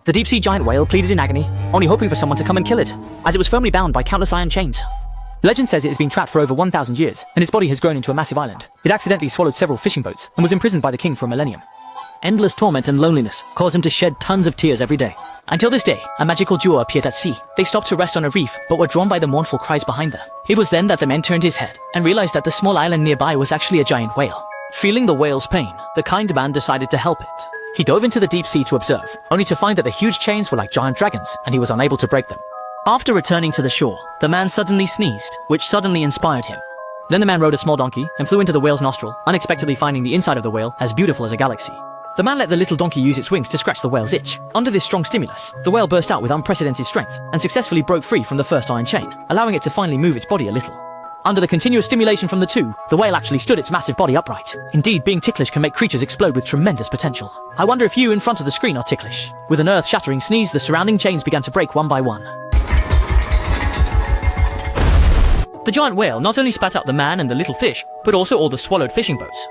The deep-sea giant whale pleaded in agony, only hoping for someone to come and kill it, as it was firmly bound by countless iron chains. Legend says it has been trapped for over 1,000 years, and its body has grown into a massive island. It accidentally swallowed several fishing boats, and was imprisoned by the king for a millennium. Endless torment and loneliness caused him to shed tons of tears every day. Until this day, a magical duo appeared at sea. They stopped to rest on a reef, but were drawn by the mournful cries behind them. It was then that the man turned his head, and realized that the small island nearby was actually a giant whale. Feeling the whale's pain, the kind man decided to help it. He dove into the deep sea to observe, only to find that the huge chains were like giant dragons, and he was unable to break them. After returning to the shore, the man suddenly sneezed, which suddenly inspired him. Then the man rode a small donkey and flew into the whale's nostril, unexpectedly finding the inside of the whale as beautiful as a galaxy. The man let the little donkey use its wings to scratch the whale's itch. Under this strong stimulus, the whale burst out with unprecedented strength and successfully broke free from the first iron chain, allowing it to finally move its body a little. Under the continuous stimulation from the two, the whale actually stood its massive body upright. Indeed, being ticklish can make creatures explode with tremendous potential. I wonder if you in front of the screen are ticklish. With an earth-shattering sneeze, the surrounding chains began to break one by one. The giant whale not only spat out the man and the little fish, but also all the swallowed fishing boats.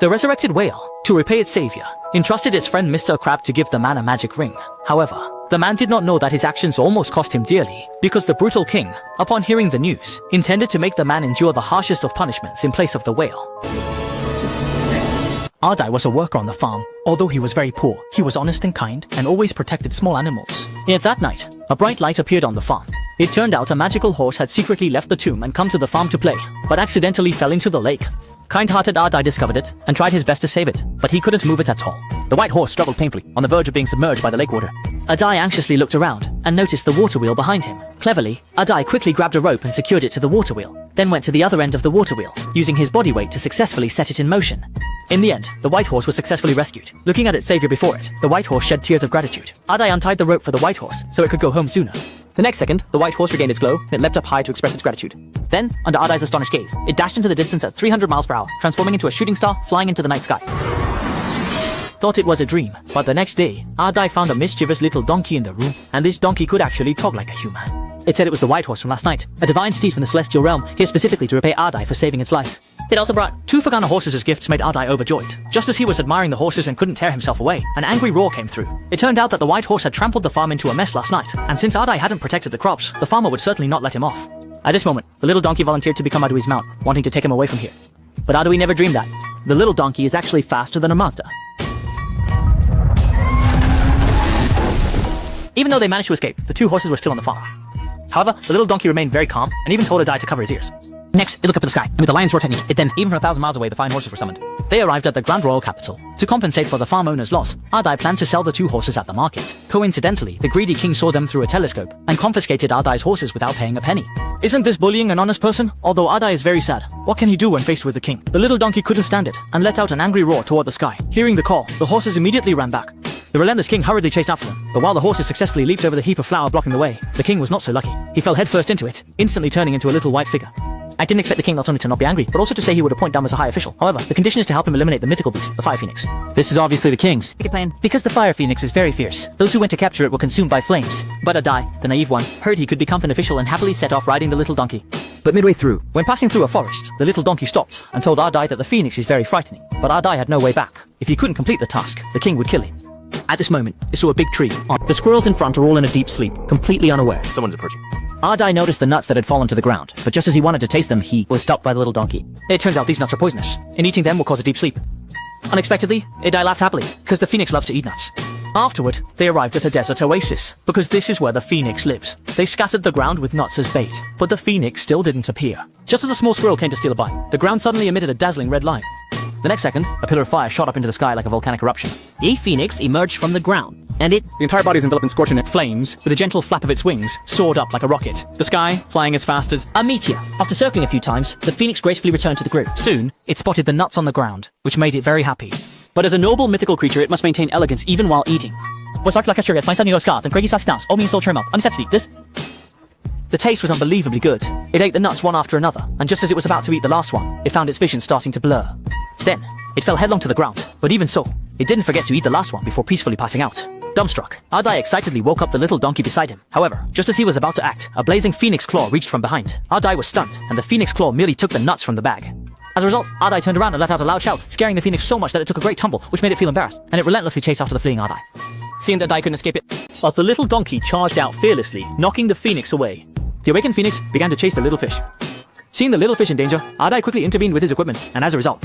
The resurrected whale, to repay its savior, entrusted its friend Mr. Crab to give the man a magic ring. However, the man did not know that his actions almost cost him dearly, because the brutal king, upon hearing the news, intended to make the man endure the harshest of punishments in place of the whale. Ardai was a worker on the farm. Although he was very poor, he was honest and kind, and always protected small animals. Yet that night, a bright light appeared on the farm. It turned out a magical horse had secretly left the tomb and come to the farm to play, but accidentally fell into the lake. Kind-hearted Ardai discovered it and tried his best to save it, but he couldn't move it at all. The white horse struggled painfully, on the verge of being submerged by the lake water. Ardai anxiously looked around and noticed the water wheel behind him. Cleverly, Ardai quickly grabbed a rope and secured it to the water wheel, then went to the other end of the water wheel, using his body weight to successfully set it in motion. In the end, the white horse was successfully rescued. Looking at its savior before it, the white horse shed tears of gratitude. Ardai untied the rope for the white horse so it could go home sooner. The next second, the white horse regained its glow, and it leapt up high to express its gratitude. Then, under Ardai's astonished gaze, it dashed into the distance at 300 miles per hour, transforming into a shooting star flying into the night sky. Thought it was a dream, but the next day, Ardai found a mischievous little donkey in the room, and this donkey could actually talk like a human. It said it was the white horse from last night, a divine steed from the celestial realm, here specifically to repay Ardai for saving its life. It also brought 2 Fagana horses as gifts, made Ardai overjoyed. Just as he was admiring the horses and couldn't tear himself away, an angry roar came through. It turned out that the white horse had trampled the farm into a mess last night, and since Ardai hadn't protected the crops, the farmer would certainly not let him off. At this moment, the little donkey volunteered to become Adui's mount, wanting to take him away from here. But Adui never dreamed that. The little donkey is actually faster than a Mazda. Even though they managed to escape, the 2 horses were still on the farm. However, the little donkey remained very calm and even told Ardai to cover his ears. Next, it looked up at the sky, and with the lion's roar technique, it then, even from 1,000 miles away, the fine horses were summoned. They arrived at the Grand Royal capital. To compensate for the farm owner's loss, Ardai planned to sell the 2 horses at the market. Coincidentally, the greedy king saw them through a telescope, and confiscated Ardai's horses without paying a penny. Isn't this bullying an honest person? Although Ardai is very sad, what can he do when faced with the king? The little donkey couldn't stand it, and let out an angry roar toward the sky. Hearing the call, the horses immediately ran back. The relentless king hurriedly chased after them, but while the horses successfully leaped over the heap of flour blocking the way, the king was not so lucky. He fell headfirst into it, instantly turning into a little white figure. I didn't expect the king not only to not be angry, but also to say he would appoint Dum as a high official. However, the condition is to help him eliminate the mythical beast, the fire phoenix. This is obviously the king's. Pick a plan. Because the fire phoenix is very fierce, those who went to capture it were consumed by flames. But Ardai, the naive one, heard he could become an official and happily set off riding the little donkey. But midway through, when passing through a forest, the little donkey stopped and told Ardai that the phoenix is very frightening. But Ardai had no way back. If he couldn't complete the task, the king would kill him. At this moment, they saw a big tree. The squirrels in front are all in a deep sleep, completely unaware. Someone's approaching. Ardai noticed the nuts that had fallen to the ground, but just as he wanted to taste them, he was stopped by the little donkey. It turns out these nuts are poisonous, and eating them will cause a deep sleep. Unexpectedly, Ardai laughed happily, because the phoenix loves to eat nuts. Afterward, they arrived at a desert oasis, because this is where the phoenix lives. They scattered the ground with nuts as bait, but the phoenix still didn't appear. Just as a small squirrel came to steal a bite, the ground suddenly emitted a dazzling red light. The next second, a pillar of fire shot up into the sky like a volcanic eruption. A phoenix emerged from the ground, and the entire body is enveloped in scorching flames, with a gentle flap of its wings, soared up like a rocket. The sky, flying as fast as a meteor. After circling a few times, the phoenix gracefully returned to the group. Soon, it spotted the nuts on the ground, which made it very happy. But as a noble mythical creature, it must maintain elegance even while eating. The taste was unbelievably good. It ate the nuts one after another, and just as it was about to eat the last one, it found its vision starting to blur. Then, it fell headlong to the ground, but even so, it didn't forget to eat the last one before peacefully passing out. Dumbstruck, Ardai excitedly woke up the little donkey beside him. However, just as he was about to act, a blazing phoenix claw reached from behind. Ardai was stunned, and the phoenix claw merely took the nuts from the bag. As a result, Ardai turned around and let out a loud shout, scaring the phoenix so much that it took a great tumble, which made it feel embarrassed, and it relentlessly chased after the fleeing Ardai. Seeing that Ardai couldn't escape it, But the little donkey charged out fearlessly, knocking the phoenix away. The awakened phoenix began to chase the little fish. Seeing the little fish in danger, Ardai quickly intervened with his equipment, and as a result,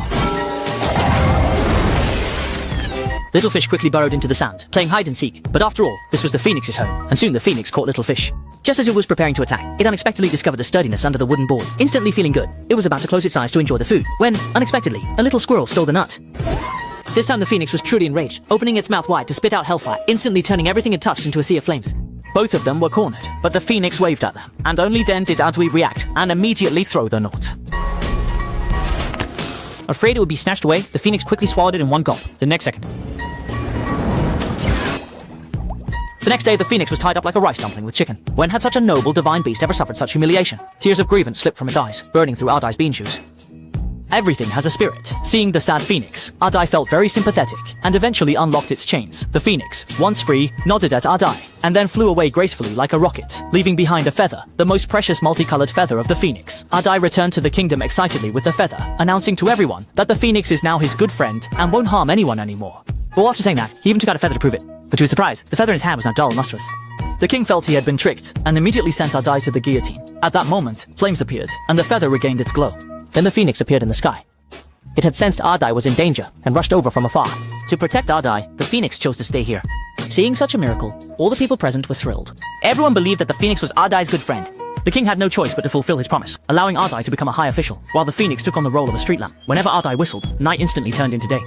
Little Fish quickly burrowed into the sand, playing hide and seek. But after all, this was the phoenix's home, and soon the phoenix caught Little Fish. Just as it was preparing to attack, it unexpectedly discovered the sturdiness under the wooden board. Instantly feeling good, it was about to close its eyes to enjoy the food, when, unexpectedly, a little squirrel stole the nut. This time the phoenix was truly enraged, opening its mouth wide to spit out hellfire, instantly turning everything it touched into a sea of flames. Both of them were cornered, but the phoenix waved at them, and only then did Adui react and immediately throw the knot. Afraid it would be snatched away, the phoenix quickly swallowed it in one gulp. The next second, the next day, the phoenix was tied up like a rice dumpling with chicken. When had such a noble divine beast ever suffered such humiliation? Tears of grievance slipped from its eyes, burning through Ardai's bean shoes. Everything has a spirit. Seeing the sad phoenix, Ardai felt very sympathetic and eventually unlocked its chains. The phoenix, once free, nodded at Ardai and then flew away gracefully like a rocket, leaving behind a feather, the most precious multicolored feather of the phoenix. Ardai returned to the kingdom excitedly with the feather, announcing to everyone that the phoenix is now his good friend and won't harm anyone anymore. But after saying that, he even took out a feather to prove it. But to his surprise, the feather in his hand was now dull and lustrous. The king felt he had been tricked and immediately sent Ardai to the guillotine. At that moment, flames appeared and the feather regained its glow. Then the phoenix appeared in the sky. It had sensed Ardai was in danger and rushed over from afar. To protect Ardai, the phoenix chose to stay here. Seeing such a miracle, all the people present were thrilled. Everyone believed that the phoenix was Ardai's good friend. The king had no choice but to fulfill his promise, allowing Ardai to become a high official, while the phoenix took on the role of a street lamp. Whenever Ardai whistled, night instantly turned into day.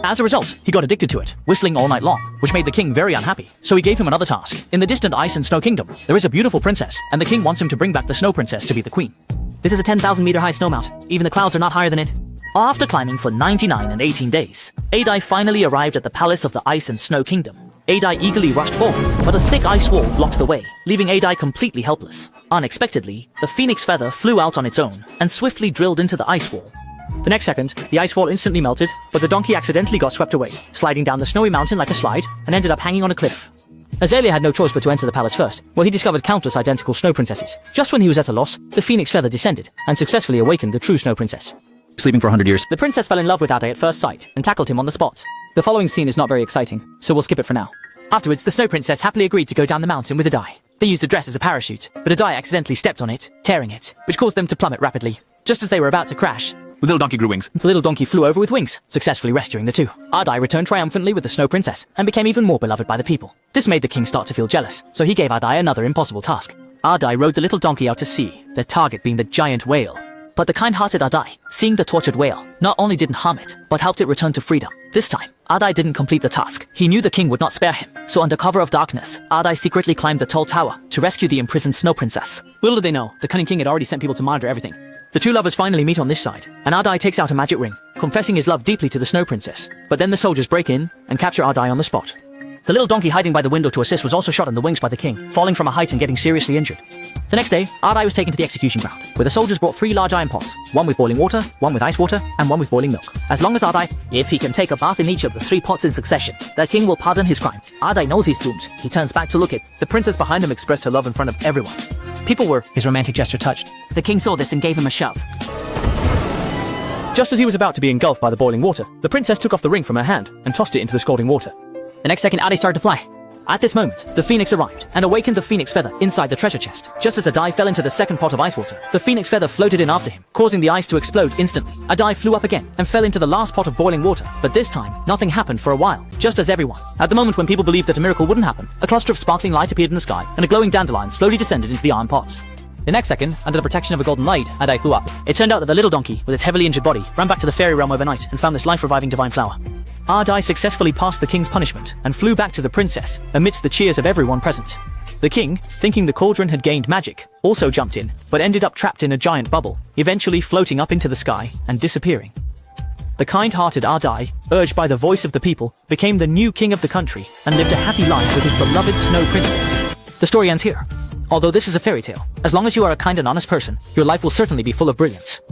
As a result, he got addicted to it, whistling all night long, which made the king very unhappy. So he gave him another task. In the distant ice and snow kingdom, there is a beautiful princess, and the king wants him to bring back the snow princess to be the queen. This is a 10,000-meter high snow mount. Even the clouds are not higher than it. After climbing for 99 and 18 days, Ardai finally arrived at the palace of the ice and snow kingdom. Ardai eagerly rushed forward, but a thick ice wall blocked the way, leaving Ardai completely helpless. Unexpectedly, the phoenix feather flew out on its own and swiftly drilled into the ice wall. The next second, the ice wall instantly melted, but the donkey accidentally got swept away, sliding down the snowy mountain like a slide, and ended up hanging on a cliff. Azalea had no choice but to enter the palace first, where he discovered countless identical snow princesses. Just when he was at a loss, the phoenix feather descended, and successfully awakened the true snow princess. Sleeping for 100 years. The princess fell in love with Ardai at first sight, and tackled him on the spot. The following scene is not very exciting, so we'll skip it for now. Afterwards, the snow princess happily agreed to go down the mountain with Ardai. They used a dress as a parachute, but Ardai accidentally stepped on it, tearing it, which caused them to plummet rapidly. Just as they were about to crash, The little donkey grew wings. the little donkey flew over with wings, successfully rescuing the two. Ardai returned triumphantly with the snow princess, and became even more beloved by the people. This made the king start to feel jealous, so he gave Ardai another impossible task. Ardai rode the little donkey out to sea, their target being the giant whale. But the kind-hearted Ardai, seeing the tortured whale, not only didn't harm it, but helped it return to freedom. This time, Ardai didn't complete the task. He knew the king would not spare him, so under cover of darkness, Ardai secretly climbed the tall tower to rescue the imprisoned snow princess. Little did they know, the cunning king had already sent people to monitor everything. The two lovers finally meet on this side, and Ardai takes out a magic ring, confessing his love deeply to the snow princess. But then the soldiers break in and capture Ardai on the spot. The little donkey hiding by the window to assist was also shot in the wings by the king, falling from a height and getting seriously injured. The next day, Ardai was taken to the execution ground, where the soldiers brought 3 large iron pots, one with boiling water, one with ice water, and one with boiling milk. As long as Ardai, if he can take a bath in each of the 3 pots in succession, the king will pardon his crime. Ardai knows he's doomed. He turns back to look at the princess behind him expressed her love in front of everyone. People were, his romantic gesture touched. The king saw this and gave him a shove. Just as he was about to be engulfed by the boiling water, the princess took off the ring from her hand and tossed it into the scalding water. The next second, Ardai started to fly. At this moment, the phoenix arrived and awakened the phoenix feather inside the treasure chest. Just as Ardai fell into the second pot of ice water, the phoenix feather floated in after him, causing the ice to explode instantly. Ardai flew up again and fell into the last pot of boiling water, but this time, nothing happened for a while, just as everyone. At the moment when people believed that a miracle wouldn't happen, a cluster of sparkling light appeared in the sky, and a glowing dandelion slowly descended into the iron pots. The next second, under the protection of a golden light, Ardai flew up. It turned out that the little donkey, with its heavily injured body, ran back to the fairy realm overnight and found this life-reviving divine flower. Ardai successfully passed the king's punishment and flew back to the princess amidst the cheers of everyone present. The king, thinking the cauldron had gained magic, also jumped in, but ended up trapped in a giant bubble, eventually floating up into the sky and disappearing. The kind-hearted Ardai, urged by the voice of the people, became the new king of the country and lived a happy life with his beloved snow princess. The story ends here. Although this is a fairy tale, as long as you are a kind and honest person, your life will certainly be full of brilliance.